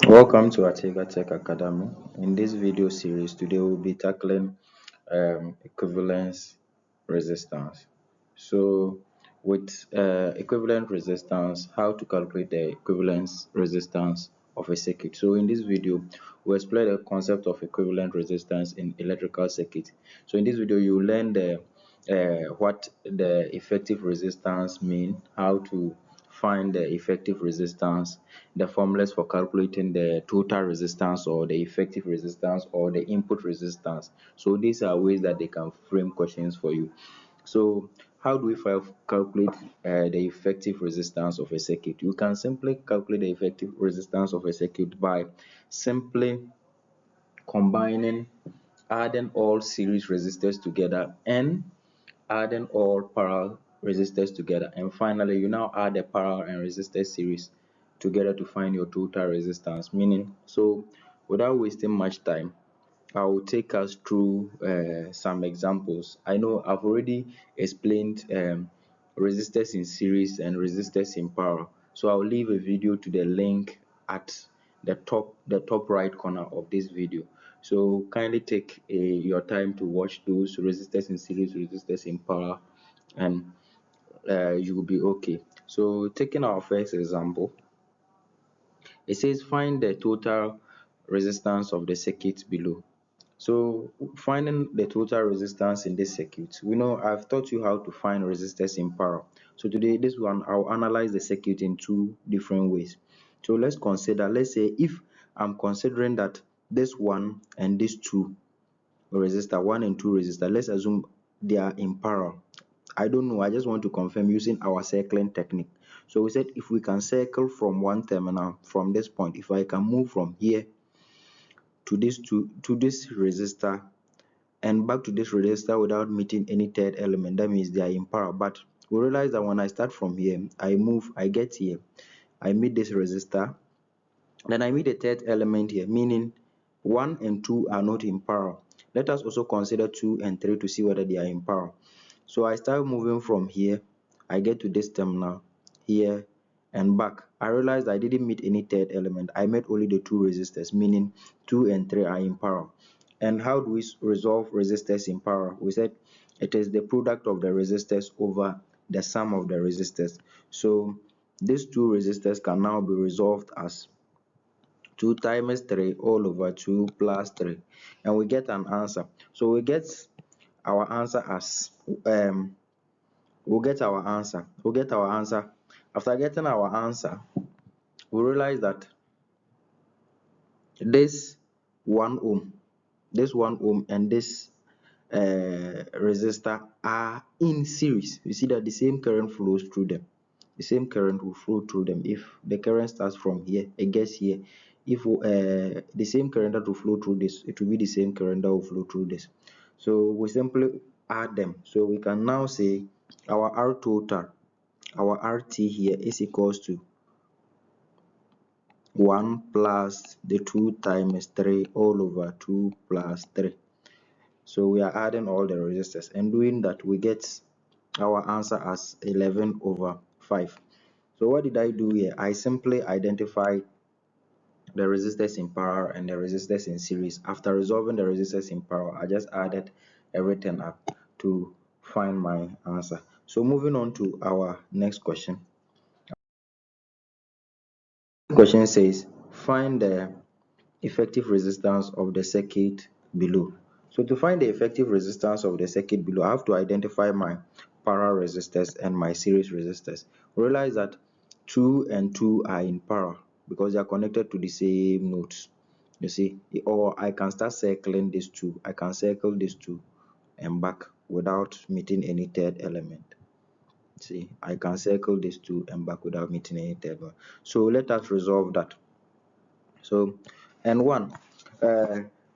Welcome to Atiigah Tech Academy. In this video series, today we'll be tackling equivalence resistance. So, with equivalent resistance, how to calculate the equivalence resistance of a circuit. So, in this video, we'll explore the concept of equivalent resistance in electrical circuit. So, in this video, you learn the what the effective resistance mean, how to find the effective resistance, the formulas for calculating the total resistance or the effective resistance or the input resistance. So these are ways that they can frame questions for you. So how do we calculate the effective resistance of a circuit? You can simply calculate the effective resistance of a circuit by simply combining, adding all series resistors together and adding all parallel resistors together, and finally you now add the parallel and resistor series together to find your total resistance. Meaning, so without wasting much time, I will take us through some examples. I know I've already explained resistors in series and resistors in parallel, so I'll leave a video to the link at the top right corner of this video. So kindly take your time to watch those resistors in series, resistors in parallel, and you will be okay. So taking our first example, it says find the total resistance of the circuit below. So finding the total resistance in this circuit, we know I've taught you how to find resistors in parallel. So today, this one, I'll analyze the circuit in two different ways. So let's consider, let's say if I'm considering that this one and this two resistor, one and two resistor, let's assume they are in parallel. I don't know, I just want to confirm using our circling technique. So we said if we can circle from one terminal from this point, if I can move from here to this resistor and back to this resistor without meeting any third element, that means they are in parallel. But we realize that when I start from here, I move, I get here, I meet this resistor, then I meet a third element here, meaning 1 and 2 are not in parallel. Let us also consider 2 and 3 to see whether they are in parallel. So I start moving from here, I get to this terminal here and back. I realized I didn't meet any third element. I met only the two resistors, meaning 2 and 3 are in parallel. And how do we resolve resistors in parallel? We said it is the product of the resistors over the sum of the resistors. So these two resistors can now be resolved as 2 times 3 all over 2 plus 3, and we get an answer. So we get our answer as we'll get our answer. After getting our answer, we realize that this 1 ohm, and this resistor are in series. You see that the same current flows through them. The same current will flow through them. If the current starts from here, it gets here. If the same current that will flow through this, it will be the same current that will flow through this. So we simply add them. So we can now say our R total, our RT here is equals to 1 plus the 2 times 3 all over 2 plus 3. So we are adding all the resistors, and doing that we get our answer as 11 over 5. So what did I do here? I simply identified the resistors in parallel and the resistors in series. After resolving the resistors in parallel, I just added everything up to find my answer. So moving on to our next question. The question says find the effective resistance of the circuit below. So to find the effective resistance of the circuit below, I have to identify my parallel resistors and my series resistors. Realize that 2 and 2 are in parallel because they are connected to the same nodes. You see, or I can start circling these two. I can circle these two and back without meeting any third element. See, I can circle these two and back without meeting any third one. So let us resolve that. So, and one,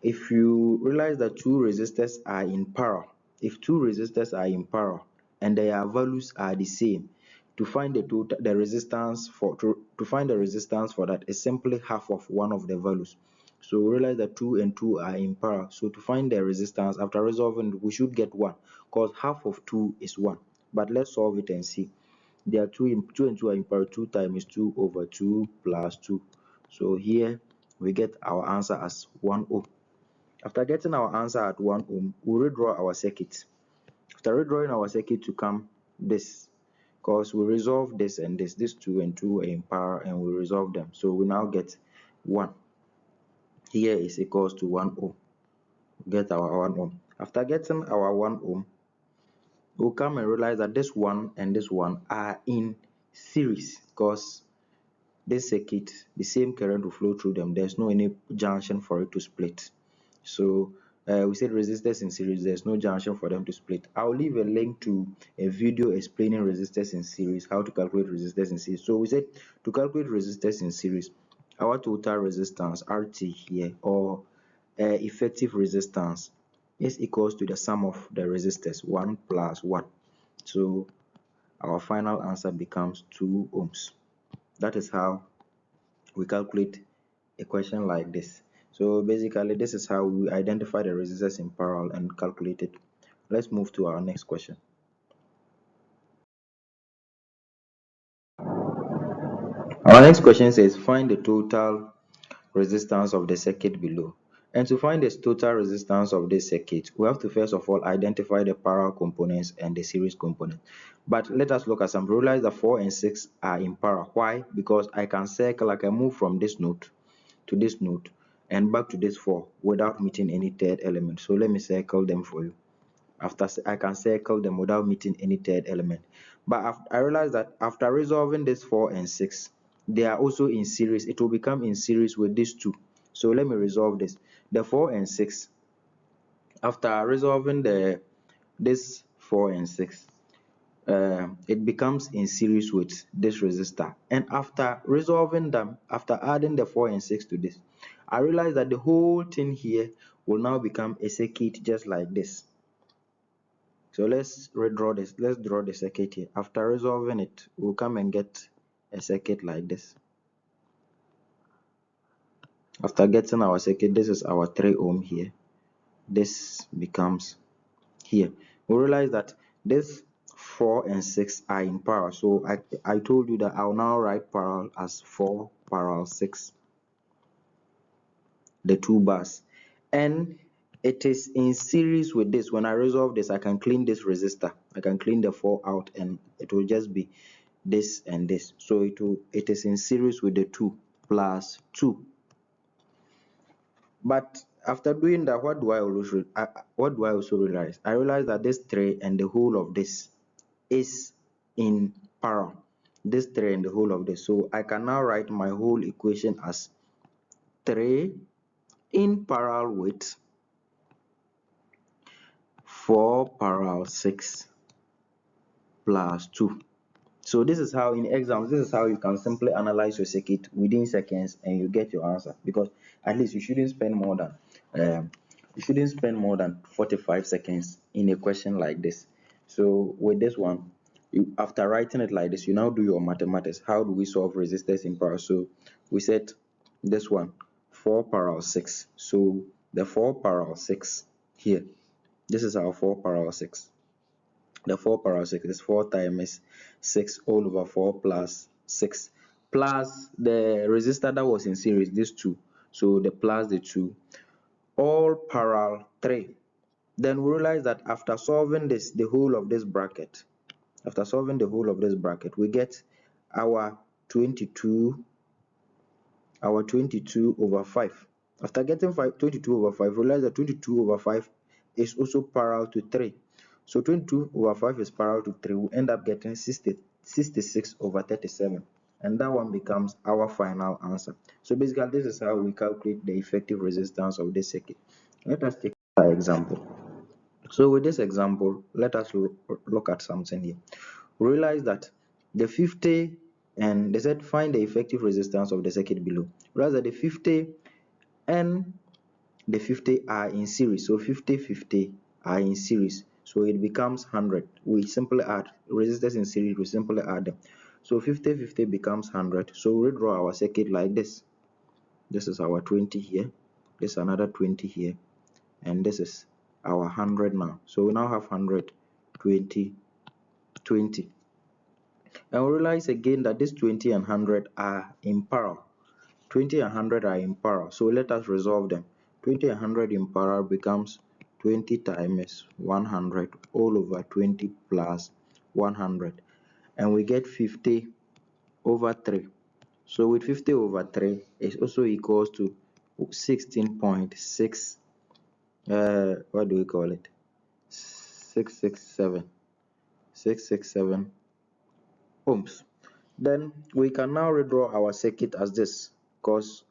if you realize that two resistors are in parallel, if two resistors are in parallel and their values are the same, to find the resistance for to find the resistance for that is simply half of one of the values. So realize that 2 and 2 are in parallel. So to find the resistance after resolving, we should get 1 because half of 2 is 1. But let's solve it and see. There are 2 and 2 are in parallel. 2 times 2 over 2 plus 2. So here we get our answer as 1 ohm. After getting our answer at 1 ohm, we redraw our circuit. After redrawing our circuit to come this, because we resolve this and this 2 and 2 are in power, and we resolve them. So we now get 1 here is equals to 1 ohm. Get our 1 ohm. After getting our 1 ohm, we'll come and realize that this 1 and this 1 are in series, because this circuit, the same current will flow through them. There's no any junction for it to split. So we said resistors in series, there's no junction for them to split. I'll leave a link to a video explaining resistors in series, how to calculate resistors in series. So we said to calculate resistors in series, our total resistance RT here, or effective resistance, is equals to the sum of the resistors, 1 plus 1. So our final answer becomes 2 ohms. That is how we calculate a question like this. So basically, this is how we identify the resistors in parallel and calculate it. Let's move to our next question. Our next question says find the total resistance of the circuit below. And to find the total resistance of this circuit, we have to first of all identify the parallel components and the series component. But let us look at some. Realize that 4 and 6 are in parallel. Why? Because I can circle, I can move from this node to this node and back to this 4 without meeting any third element. So let me circle them for you. After I can circle them without meeting any third element. But I realize that after resolving this 4 and 6, they are also in series. It will become in series with these 2. So let me resolve this. The 4 and 6, after resolving this 4 and 6, it becomes in series with this resistor. And after resolving them, after adding the 4 and 6 to this, I realize that the whole thing here will now become a circuit just like this. So let's redraw this. Let's draw the circuit here. After resolving it, we'll come and get a circuit like this. After getting our circuit, this is our 3 ohm here. This becomes here. We realize that this 4 and 6 are in parallel. So I told you that I'll now write parallel as 4 parallel 6, the 2 bars. And it is in series with this. When I resolve this, I can clean this resistor. I can clean the 4 out, and it will just be this and this. So it is in series with the 2 plus 2. But after doing that, what do I also realize? I realize that this 3 and the whole of this is in parallel. This 3 and the whole of this. So I can now write my whole equation as 3 in parallel with 4 parallel 6 plus 2. So this is how in exams, this is how you can simply analyze your circuit within seconds and you get your answer, because at least you shouldn't spend more than 45 seconds in a question like this. So with this one, after writing it like this, you now do your mathematics. How do we solve resistors in parallel? So we said this one 4 parallel 6. So the 4 parallel 6 here, this is our 4 parallel 6. The 4 parallel 6 is 4 times 6 all over 4 plus 6 plus the resistor that was in series, this 2. So the plus the 2 all parallel 3. Then we realize that after solving this, the whole of this bracket, we get our 22 over 5. After getting 22 over 5, realize that 22 over 5 is also parallel to 3. So 22 over 5 is parallel to 3. We end up getting 66 over 37. And that one becomes our final answer. So basically, this is how we calculate the effective resistance of this circuit. Let us take an example. So with this example, let us look at something here. Realize that the 50, and they said find the effective resistance of the circuit below. Realize that the 50 and the 50 are in series. So 50 are in series. So it becomes 100. We simply add resistors in series, we simply add them. So 50 becomes 100. So we draw our circuit like this. This is our 20 here. This is another 20 here. And this is our 100 now. So we now have 100, 20, 20. And we realize again that this 20 and 100 are in parallel. 20 and 100 are in parallel, so let us resolve them. 20 and 100 in parallel becomes 20 times 100 all over 20 plus 100, and we get 50 over 3. So with 50 over 3 is also equals to 16.6, what do we call it, 667 ohms. Then we can now redraw our circuit as this, because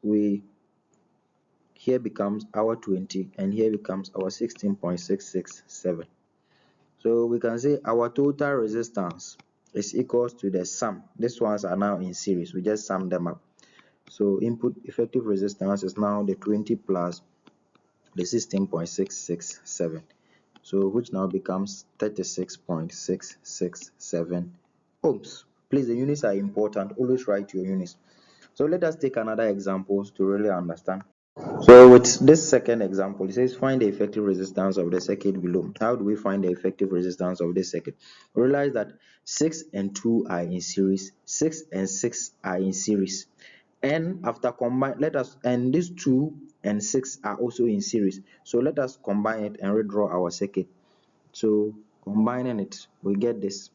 here becomes our 20 and here becomes our 16.667. So we can say our total resistance is equals to the sum. These ones are now in series, we just sum them up. So input effective resistance is now the 20 plus the 16.667, so which now becomes 36.667 ohms. Please, the units are important, always write your units. So let us take another example to really understand. So with this second example, it says find the effective resistance of the circuit below. How do we find the effective resistance of this circuit? Realize that 6 and 2 are in series, 6 and 6 are in series, and after combine, and these 2 and 6 are also in series. So let us combine it and redraw our circuit. So combining it, we get this.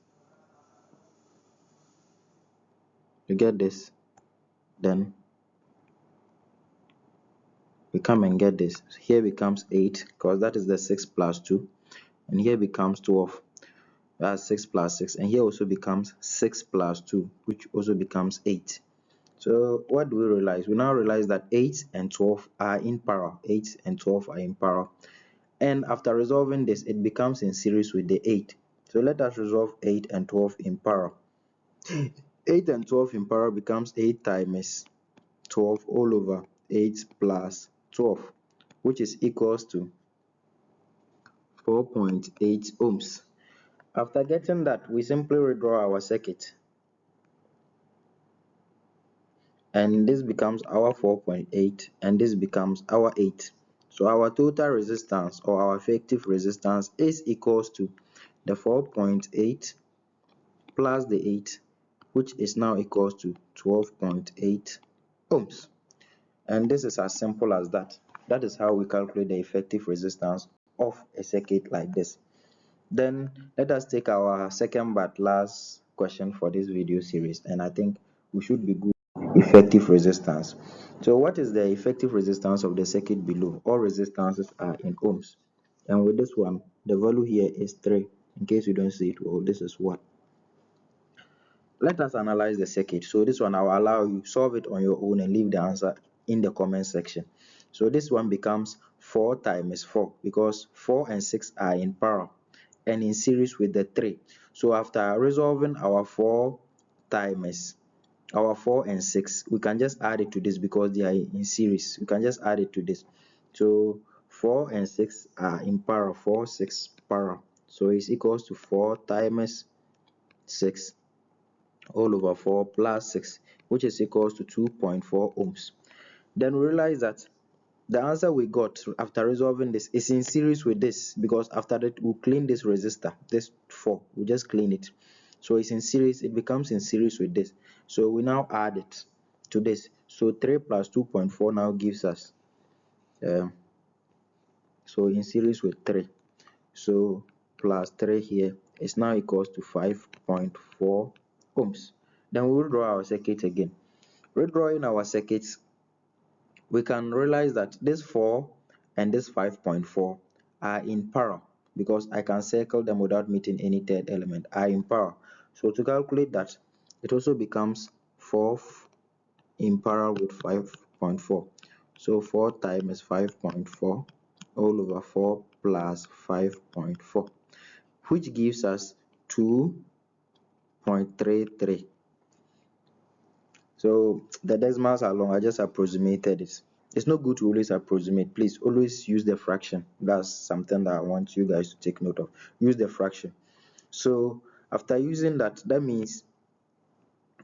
Then we come and get this. Here becomes 8, because that is the 6 plus 2, and here becomes 12. That's 6 plus 6, and here also becomes 6 plus 2, which also becomes 8. So what do we realize? We now realize that 8 and 12 are in parallel. 8 and 12 are in parallel. And after resolving this, it becomes in series with the 8. So let us resolve 8 and 12 in parallel. 8 and 12 in parallel becomes 8 times 12 all over 8 plus 12, which is equals to 4.8 ohms. After getting that, we simply redraw our circuit, and this becomes our 4.8 and this becomes our 8. So our total resistance, or our effective resistance, is equals to the 4.8 plus the 8, which is now equals to 12.8 ohms. And this is as simple as that. That is how we calculate the effective resistance of a circuit like this. Then let us take our second but last question for this video series, and I think we should be good. Effective resistance. So what is the effective resistance of the circuit below? All resistances are in ohms, and with this one the value here is 3. In case you don't see it well, this is what. Let us analyze the circuit. So this one I will allow you solve it on your own and leave the answer in the comment section. So this one becomes 4 times 4, because 4 and 6 are in parallel and in series with the 3. So after resolving our 4 times our 4 and 6, we can just add it to this because they are in series. We can just add it to this. So 4 and 6 are in parallel, 4 6 parallel, so it's equals to 4 times 6 all over 4 plus 6, which is equals to 2.4 ohms. Then we realize that the answer we got after resolving this is in series with this, because after that we'll clean this resistor, this 4, we just clean it. So it's in series, it becomes in series with this. So we now add it to this. So 3 plus 2.4 now gives us, so in series with 3. So plus 3 here is now equals to 5.4 ohms. Then we will draw our circuit again. Redrawing our circuits, we can realize that this 4 and this 5.4 are in parallel, because I can circle them without meeting any third element, are in parallel. So to calculate that, it also becomes 4 in parallel with 5.4. So 4 times 5.4 all over 4 plus 5.4, which gives us 2.33. So the decimals are long, I just approximated it. It's not good to always approximate. Please always use the fraction. That's something that I want you guys to take note of. Use the fraction. So after using that, that means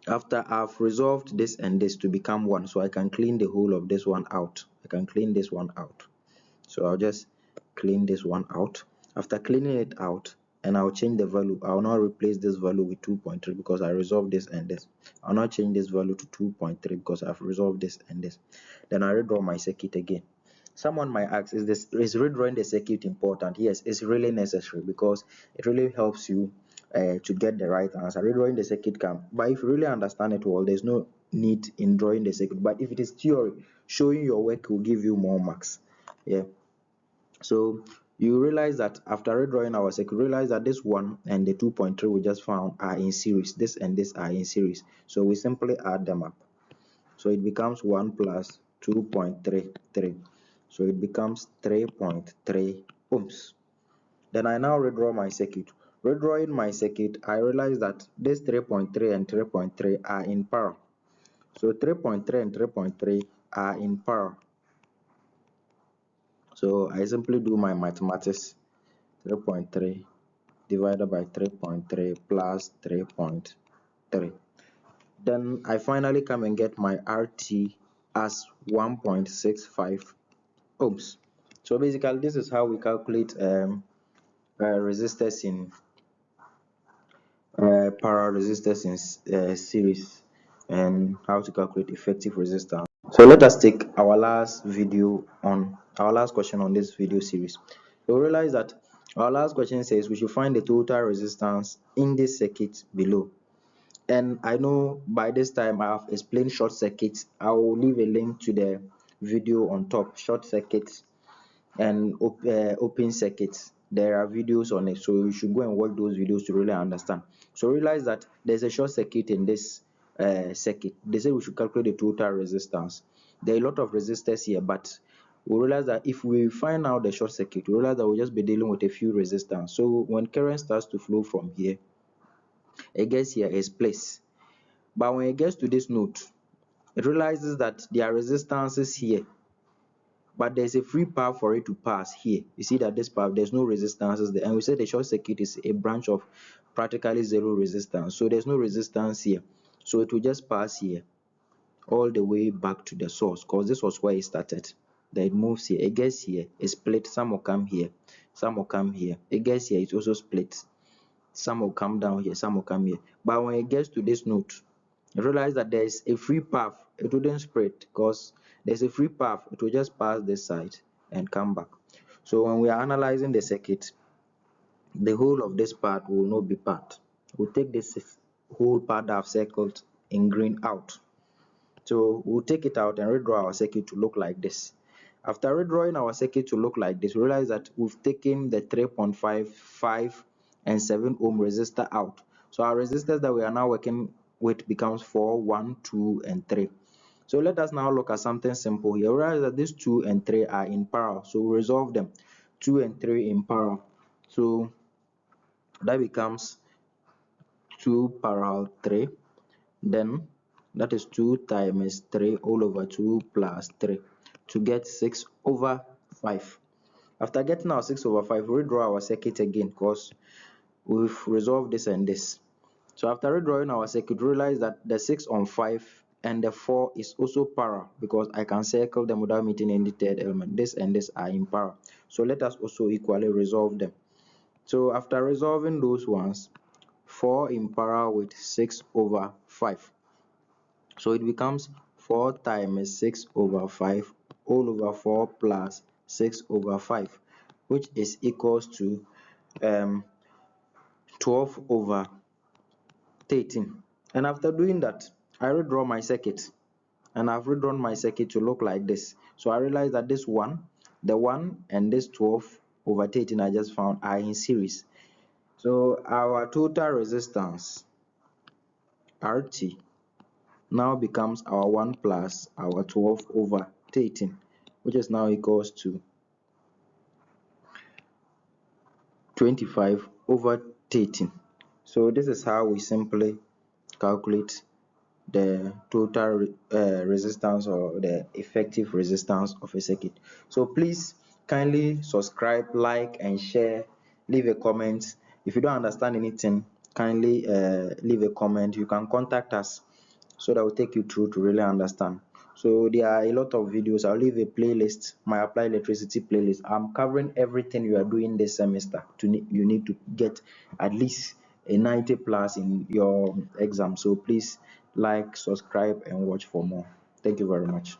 after I've resolved this and this to become 1, so I can clean the whole of this one out. I can clean this one out. So I'll just clean this one out. After cleaning it out, and I'll change the value. I'll now replace this value with 2.3 because I resolved this and this. I'll now change this value to 2.3 because I've resolved this and this. Then I redraw my circuit again. Someone might ask, is redrawing the circuit important? Yes, it's really necessary because it really helps you to get the right answer. Redrawing the circuit can, but if you really understand it well, there's no need in drawing the circuit. But if it is theory, showing your work will give you more marks. Yeah. So you realize that after redrawing our circuit, realize that this one and the 2.3 we just found are in series. This and this are in series. So we simply add them up. So it becomes 1 plus 2.33. So it becomes 3.3 ohms. Then I now redraw my circuit. Redrawing my circuit, I realize that this 3.3 and 3.3 are in parallel. So 3.3 and 3.3 are in parallel. So I simply do my mathematics. 3.3 divided by 3.3 plus 3.3. Then I finally come and get my RT as 1.65 ohms. So basically this is how we calculate resistors in parallel, resistors in series, and how to calculate effective resistance. So let us take our last question on this video series. You'll realize that our last question says we should find the total resistance in this circuit below. And I know by this time I have explained short circuits. I will leave a link to the video on top, short circuits and open circuits. There are videos on it, so you should go and watch those videos to really understand. So realize that there's a short circuit in this circuit. They say we should calculate the total resistance. There are a lot of resistors here, but we realize that if we find out the short circuit, we realize that we'll just be dealing with a few resistors. So when current starts to flow from here, it gets here is placed. But when it gets to this node, it realizes that there are resistances here, but there's a free path for it to pass here. You see that this path, there's no resistances there, and we said the short circuit is a branch of practically zero resistance, so there's no resistance here, so it will just pass here all the way back to the source, because this was where it started. Then it moves here, it gets here, it split, some will come here, some will come here, it gets here, it also splits, some will come down here, some will come here. But when it gets to this node, you realize that there is a free path. It wouldn't spread because there's a free path. It will just pass this side and come back. So when we are analyzing the circuit, the whole of this part will not be part. We'll take this whole part that I've circled in green out. So we'll take it out and redraw our circuit to look like this. After redrawing our circuit to look like this, we realize that we've taken the 3.5, 5, and 7 ohm resistor out. So our resistors that we are now working with becomes 4, 1, 2, and 3. So let us now look at something simple here. We realize that these 2 and 3 are in parallel. So we resolve them. 2 and 3 in parallel. So that becomes 2 parallel 3. Then that is 2 times 3 all over 2 plus 3 to get 6 over 5. After getting our 6 over 5, we redraw our circuit again because we've resolved this and this. So after redrawing our circuit, realize that the 6 on 5 and the 4 is also parallel because I can circle them without meeting any third element. This and this are in parallel. So let us also equally resolve them. So after resolving those ones, 4 in parallel with 6 over 5. So it becomes 4 times 6 over 5 all over 4 plus 6 over 5, which is equals to 12 over 13. And after doing that, I redraw my circuit, and I've redrawn my circuit to look like this. So I realize that this one, the 1 and this 12 over 13 I just found are in series. So our total resistance RT now becomes our 1 plus our 12 over 13, which is now equals to 25 over 13. So this is how we simply calculate the total resistance or the effective resistance of a circuit. So please kindly subscribe, like, and share. Leave a comment. If you don't understand anything, kindly leave a comment. You can contact us so that will take you through to really understand. So there are a lot of videos. I'll leave a playlist, my Apply Electricity playlist. I'm covering everything you are doing this semester. You need to get at least a 90 plus in your exam. So please like, subscribe, and watch for more. Thank you very much.